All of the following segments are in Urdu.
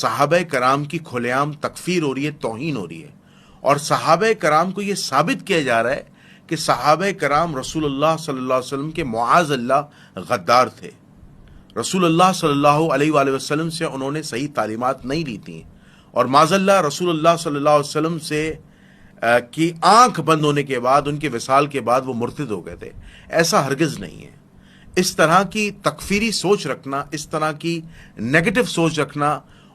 صحابہ کرام کی کھلے عام تکفیر ہو رہی ہے، توہین ہو رہی ہے، اور صحابہ کرام کو یہ ثابت کیا جا رہا ہے کہ صحابہ کرام رسول اللہ صلی اللہ علیہ وسلم کے معاذ اللہ غدار تھے، رسول اللہ صلی اللہ علیہ وآلہ وسلم سے انہوں نے صحیح تعلیمات نہیں لی تھیں، اور معاذ اللہ رسول اللہ صلی اللہ علیہ وسلم سے کی آنکھ بند ہونے کے بعد، ان کے وصال کے بعد وہ مرتد ہو گئے تھے۔ ایسا ہرگز نہیں ہے۔ اس طرح کی تکفیری سوچ رکھنا، اس طرح کی نیگیٹو سوچ رکھنا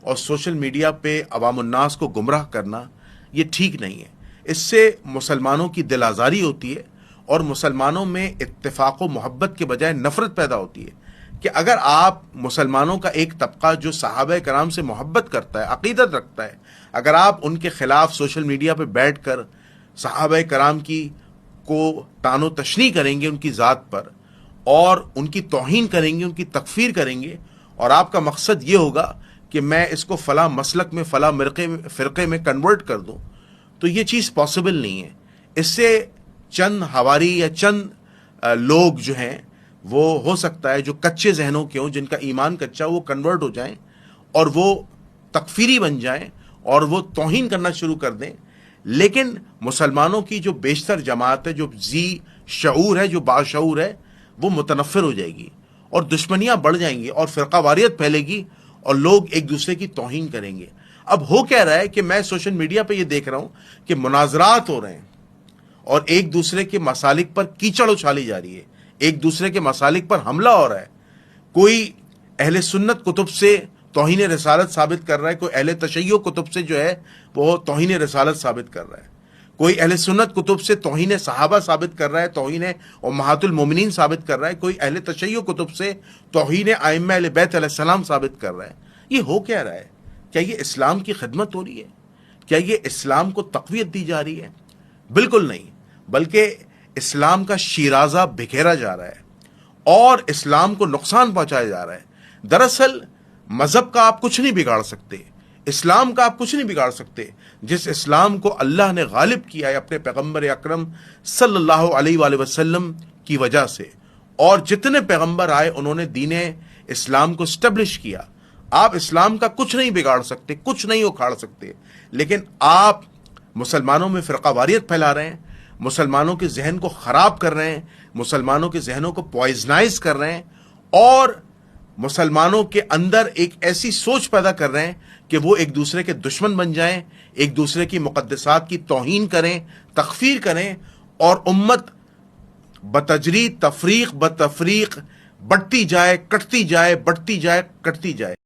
اور سوشل میڈیا پہ عوام الناس کو گمراہ کرنا، یہ ٹھیک نہیں ہے۔ اس سے مسلمانوں کی دل آزاری ہوتی ہے اور مسلمانوں میں اتفاق و محبت کے بجائے نفرت پیدا ہوتی ہے کہ اگر آپ مسلمانوں کا ایک طبقہ جو صحابہ کرام سے محبت کرتا ہے، عقیدت رکھتا ہے، اگر آپ ان کے خلاف سوشل میڈیا پہ بیٹھ کر صحابہ کرام کی کو طعن و تشنیع کریں گے، ان کی ذات پر، اور ان کی توہین کریں گے، ان کی تکفیر کریں گے، اور آپ کا مقصد یہ ہوگا کہ میں اس کو فلاں مسلک میں، فلاں فرقے میں کنورٹ کر دوں، تو یہ چیز پاسبل نہیں ہے۔ اس سے چند حواری یا چند لوگ جو ہیں وہ ہو سکتا ہے جو کچے ذہنوں کے ہوں، جن کا ایمان کچا، وہ کنورٹ ہو جائیں اور وہ تکفیری بن جائیں اور وہ توہین کرنا شروع کر دیں، لیکن مسلمانوں کی جو بیشتر جماعت ہے، جو ذی شعور ہے، جو باشعور ہے، وہ متنفر ہو جائے گی اور دشمنیاں بڑھ جائیں گی اور فرقہ واریت پھیلے گی اور لوگ ایک دوسرے کی توہین کریں گے۔ اب ہو کیا رہا ہے کہ میں سوشل میڈیا پہ یہ دیکھ رہا ہوں کہ مناظرات ہو رہے ہیں اور ایک دوسرے کے مسالک پر کیچڑ اچھالی جا رہی ہے، ایک دوسرے کے مسالک پر حملہ ہو رہا ہے۔ کوئی اہل سنت کتب سے توہین رسالت ثابت کر رہا ہے، کوئی اہل تشیع کتب سے جو ہے وہ توہین رسالت ثابت کر رہا ہے، کوئی اہل سنت کتب سے توہین صحابہ ثابت کر رہا ہے، توہین امہات المومنین ثابت کر رہا ہے، کوئی اہل تشیع کتب سے توہین ائمہ اہل بیت علیہ السلام ثابت کر رہا ہے۔ یہ ہو کیا رہا ہے؟ کیا یہ اسلام کی خدمت ہو رہی ہے؟ کیا یہ اسلام کو تقویت دی جا رہی ہے؟ بالکل نہیں، بلکہ اسلام کا شیرازہ بکھیرا جا رہا ہے اور اسلام کو نقصان پہنچایا جا رہا ہے۔ دراصل مذہب کا آپ کچھ نہیں بگاڑ سکتے، اسلام کا آپ کچھ نہیں بگاڑ سکتے، جس اسلام کو اللہ نے غالب کیا ہے اپنے پیغمبر اکرم صلی اللہ علیہ وآلہ وسلم کی وجہ سے، اور جتنے پیغمبر آئے انہوں نے دین اسلام کو اسٹیبلش کیا۔ آپ اسلام کا کچھ نہیں بگاڑ سکتے، کچھ نہیں اکھاڑ سکتے، لیکن آپ مسلمانوں میں فرقہ واریت پھیلا رہے ہیں، مسلمانوں کے ذہن کو خراب کر رہے ہیں، مسلمانوں کے ذہنوں کو پوائزنائز کر رہے ہیں، اور مسلمانوں کے اندر ایک ایسی سوچ پیدا کر رہے ہیں کہ وہ ایک دوسرے کے دشمن بن جائیں، ایک دوسرے کی مقدسات کی توہین کریں، تکفیر کریں، اور امت بتجرید تفریق بتفریق بڑھتی جائے، کٹتی جائے، بڑھتی جائے، کٹتی جائے۔